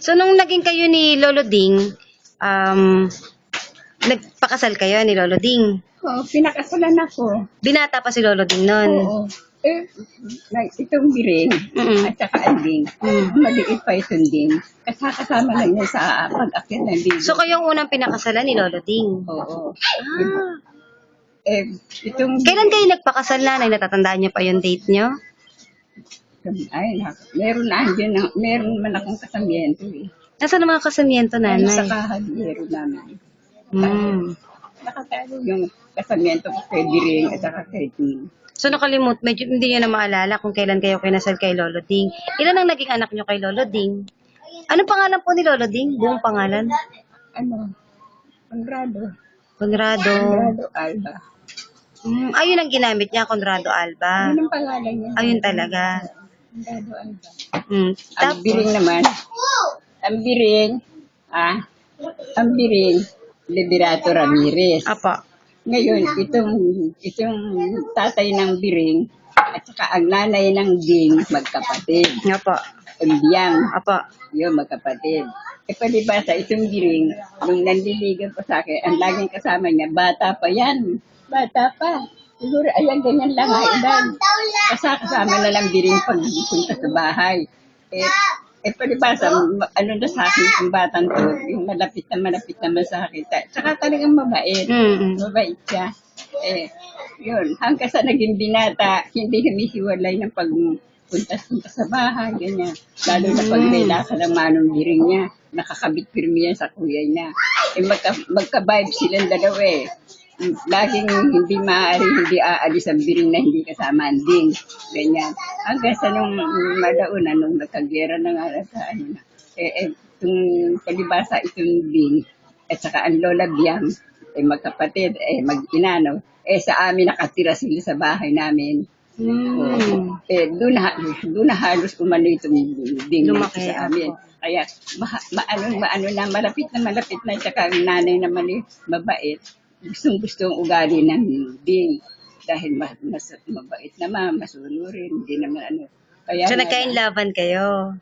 So, nung naging kayo ni Lolo Ding, um, nagpakasal kayo ni Lolo Ding. Oo, pinakasalan ako. Binata pa si Lolo Ding nun. Oo. Itong biring, Mm-mm. at saka anding, maliit pa itong ding. Kasama lang niya sa pag-akyat ng ding. So, kayo ang unang pinakasalan ni Lolo Ding. Oo. Ah. Itong... Kailan kayo nagpakasal, nanay? Natatandaan niyo pa yung date niyo? Meron man akong kasamiento eh. Nasaan ang mga kasamiento, nanay? Sa kahadiyero namin. Nakatago yung kasamiento ko kay Biring at saka kay Ding. So, medyo hindi niyo na maalala kung kailan kayo kinasal kay Lolo Ding. Ilan ang naging anak niyo kay Lolo Ding? Anong pangalan po ni Lolo Ding? Buong pangalan? Conrado Conrado. Alba. Ayun ang ginamit niya, Conrado Alba. Yun ang pangalan niya. Ayun talaga. Conrado Alba. Tapos, Biring naman. Ang Biring, Liberato Ramirez. apa. Ngayon, itong tatay ng Biring at saka ang nanay ng Ding, magkapatid. Apa. Biyang, Apa. yun, magkapatid. Palibasa, itong Biring, nung nandiligan ko sa akin, ang laging kasama niya, bata pa yan. Bata pa. Siguro, ayan, ganyan lang ang edad. Kasama na lang Biring pagpunta sa bahay. Palibasa, ano na sa akin yung batang to, yung malapit naman sa akin. Tsaka talagang mabait. Mabait siya. Yun, hanggang sa naging binata, hindi humihiwalay ng pagpunta sa bahay, ganyan. Lalo na pag may lasa ng manong Biring niya, nakakabit pirmi yan sa kuya niya. Magka-vibe silang dalawa eh. Laging hindi hindi aalis ang Biring na hindi kasama ang Ding. Ganyan. Hanggang sa nung madauna, nung nagkagera na nga sa ano na. Itong palibasa itong Ding, at saka ang Lola Biang, magkapatid, mag-inano. Sa amin nakatira sila sa bahay namin. Doon na halos umano itong Ding sa amin. Kaya maano na, malapit na, tsaka ang nanay naman mabait. Gustong-gusto ang ugali ng Ding. Dahil mas mabait naman, masunurin, hindi naman ano. Kaya, so, nagkainlaban kayo?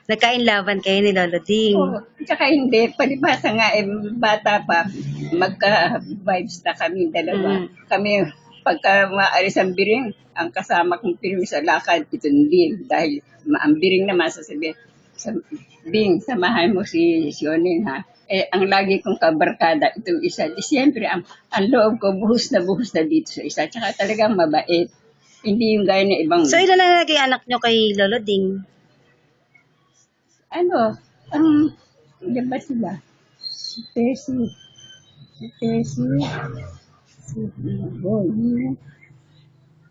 Nagkainlaban kayo ni Lolo Ding? Oo, tsaka hindi. Palibasa nga, bata pa, magka-vibes na kami dalawa. Kami, pagka maalis ang Biring, ang kasama kong pirmi sa lakad, itong Ding. Dahil ang Biring naman sasabihin, Ding, samahan mo si Sionin ha. Ang lagi kong kabarkada, itong isa. Siyempre, ang loob ko, buhos na dito sa isa. Tsaka talagang mabait. Hindi yung gaya na ibang... So, ilan na naging anak nyo kay Lolo Ding? Ilan ba sila? Si Tessie, si Bonnie,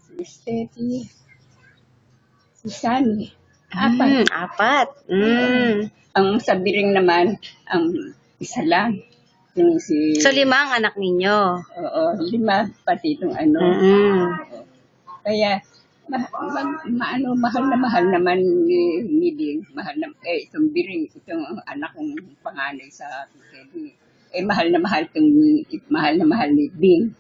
si Steffi, si Sunny. Apat. Ang sa Biring naman, ang isa lang. So, 5 ang anak ninyo? Oo, 5, pati itong ano. Kaya, mahal naman ni Ding. Itong Biring, itong anak kong panganay sa Kedi. Mahal na mahal ni Ding.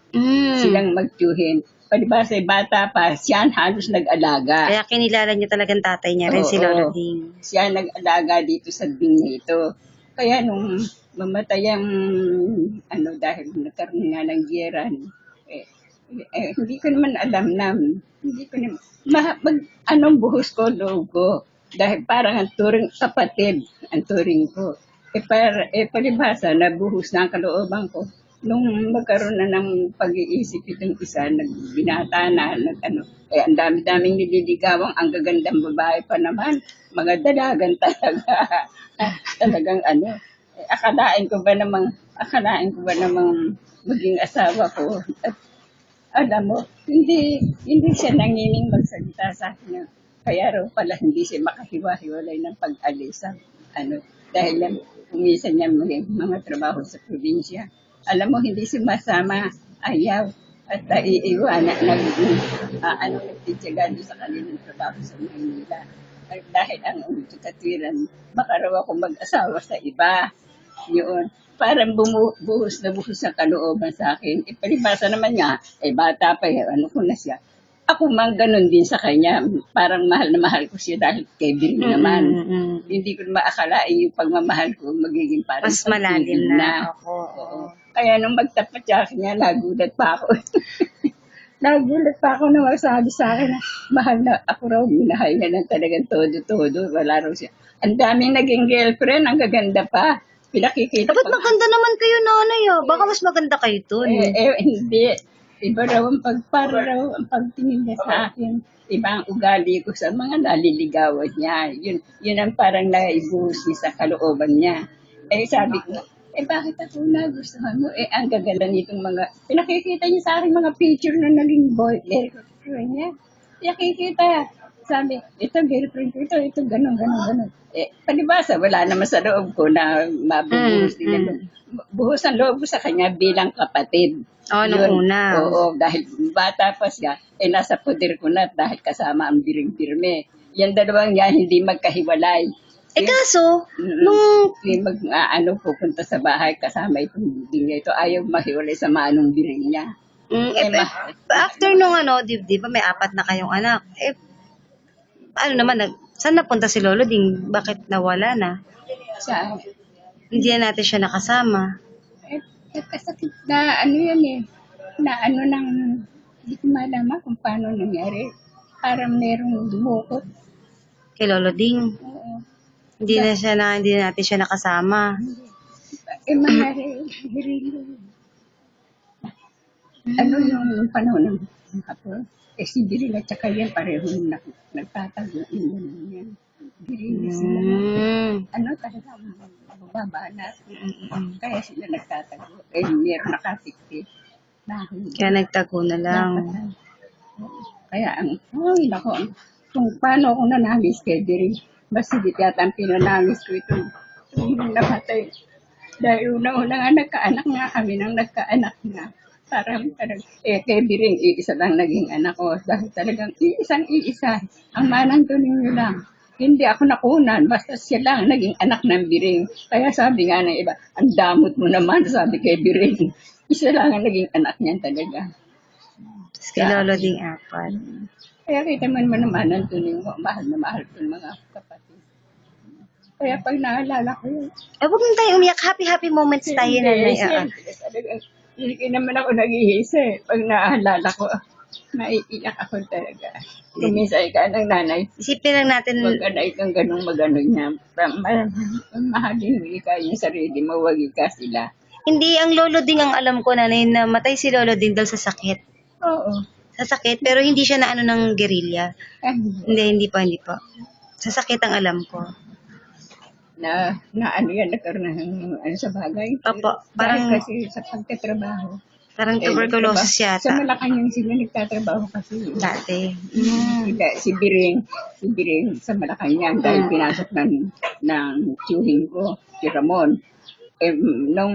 Silang magtiyuhin. Palibasa, bata pa, siya halos nag-alaga. Kaya kinilala niyo talagang tatay niya rin, si Lolo Ding. Siya nag-alaga dito sa Ding na ito. Kaya nung mamatay ang, dahil nagkaroon nga ng giyera, hindi ko naman alam anong buhos ko, loob ko. Dahil parang ang turing kapatid, ang turing ko. Palibasa, nabuhos na ang kalooban ko. Nung magkaroon na ng pag-iisip itong isa, nagbinata na, ang dami-daming nililigawan, ang gagandang babae pa naman, mga dalagan talaga. Talagang akalain ko ba namang maging asawa ko. At alam mo, hindi siya nangining magsalita sa akin. Kaya raw pala hindi siya makahiwa-hiwalay ng pag-alis. Dahil lang, umisan niya mga trabaho sa probinsya. Alam mo, hindi sumasama, ayaw, at iiwanan, nagtityaga doon sa kanilang trabaho sa Maynila. Dahil ang katwiran, baka raw ako mag-asawa sa iba. Yun, parang buhos na buhos ang kalooban sa akin. Palibasa naman nga, bata pa, ano ko na siya. ako man ganun din sa kanya. Parang mahal na mahal ko siya dahil kay Biring naman. Hindi ko maakalain yung pagmamahal ko magiging parang Mas malalim pag-ibig na. Oo. Kaya nung magtapat siya akin niya, nagulat pa ako. Nagulat pa ako na magsabi sa akin na mahal na ako raw, minahal niya ng talagang todo-todo. Wala raw siya. Ang daming naging girlfriend, ang gaganda pa. Pinakikita Dapat pa. maganda naman kayo, nanay, ah. Baka mas maganda kayo dun. Hindi. Iba raw ang para raw ang pagtingin niya sa akin. Iba ang ugali ko sa mga naliligawan niya. Yun ang parang naibuhos niya sa kalooban niya. Sabi ko, bakit ako nagustuhan mo? Ang gaganda nitong mga, pinakikita niya sa akin mga picture na naging girlfriend niya. Pinakikita. Sabi, ito girlfriend ko, ito, ganun. Palibasa, wala naman sa loob ko na mabubuhos din. Buhos ang loob ko sa kanya bilang kapatid. Nung una. Oo, dahil bata pa siya, nasa poder ko na dahil kasama ang biring-birme. Yan dalawang yan, hindi magkahiwalay. Kaso, nung... pupunta sa bahay kasama itong bibing niya. Ito ayaw mahiwalay sa manong biring niya. After nung di ba may 4 na kayong anak? Saan napunta si Lolo Ding? Bakit nawala na? Siya, Hindi na natin siya nakasama. kasakit na yan na hindi ko malaman kung paano nangyari. Parang merong dumukot. Kay Lolo Ding. Oo. Hindi na natin siya nakasama. Mga hirilo. Yung panahon ng hapon? Si Biril at saka yan, pareho nagtatago. Yan. Biril sila. Talaga, mababa na. Kaya sila nagtatago. Meron nakatiktik. Kaya nagtago na lang. Kaya kung paano ako nanamis kay Biril, mas hindi yata ang pinanamis ko itong namatay. Dahil unang-unang nagkaanak nga kami nang nagkaanak na. Parang kay Biring, iisa lang naging anak ko. Dahil talagang iisa. Ang manang tuning nyo lang. Hindi ako nakunan, basta siya lang naging anak ng Biring. Kaya sabi nga ng iba, ang damot mo naman, sabi kay Biring. Isa lang ang naging anak niyan talaga. Tapos kay Lolo Ding 4. Kaya kita man naman ang tuning mo, mahal na mahal ko mga kapatid. Kaya pag naalala ko yun. Huwag na tayo umiyak. Happy moments tayo na. Hindi naman ako nag-iisa. Pag naalala ko, naiiyak ako talaga. Kumisay ka ng nanay. Isipin lang natin. Huwag ka na ikang ganong magano niya. Mahalin mo ikaw yung sarili mo, huwag ika sila. Hindi, ang Lolo Ding ang alam ko, nanay, na matay si Lolo Ding dahil sa sakit. Oo. Sa sakit, pero hindi siya na ng guerrilla. Hindi pa. Sa sakit ang alam ko. Na yan, nagkaroon ng sa bagay. Opo, Dahil kasi sa pagtatrabaho. Parang tuberculosis Sa yata. Malacanang sila nagtatrabaho kasi. Dati. Si Biring sa Malacanang dahil pinasok ng tiyuhin ko, si Ramon. Nung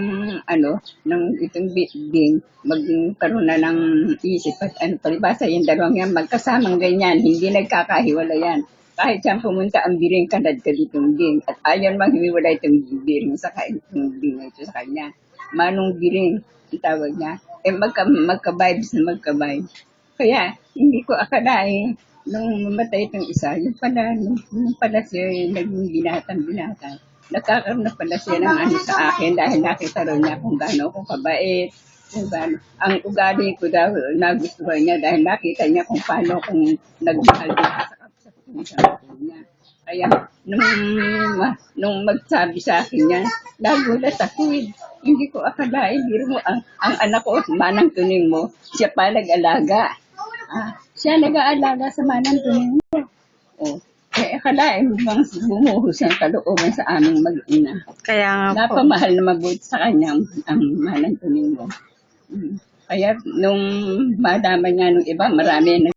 itong Bing, magkaroon na ng isip at palibasa yung dalawang yan, magkasamang ganyan, hindi nagkakahiwala yan. Kahit saan pumunta ang Biring, kanad ka ditong Bing. At ayon mang himiwala itong Biring sa Bing ito sa kanya. Manong Biring, ang tawag niya. Magka-vibes na magka-vibes. Kaya, hindi ko akalain, nung mamatay itong isa, yung pala siya, naging binatang. Nagkakaroon na pala siya ng sa akin dahil nakita rin niya kung gaano ako kabait. Kung gaano. Ang ugali ko daw, nagustuhan niya dahil nakita niya kung paano kung nagmahal niya sa niya. Kaya, nung magsabi sa akin yan, nagulat ako eh. Hindi ko akalain, biro mo, ang anak ko, manang tuning mo, siya pa nag-alaga. Siya nag-aalaga sa manang tuning mo. Akalain mo bang bumuhos ang kalooban sa aming mag-ina. Kaya nga po. Napamahal na mabuti sa kanya ang manang tuning mo. Kaya nung madama niya nung iba, marami na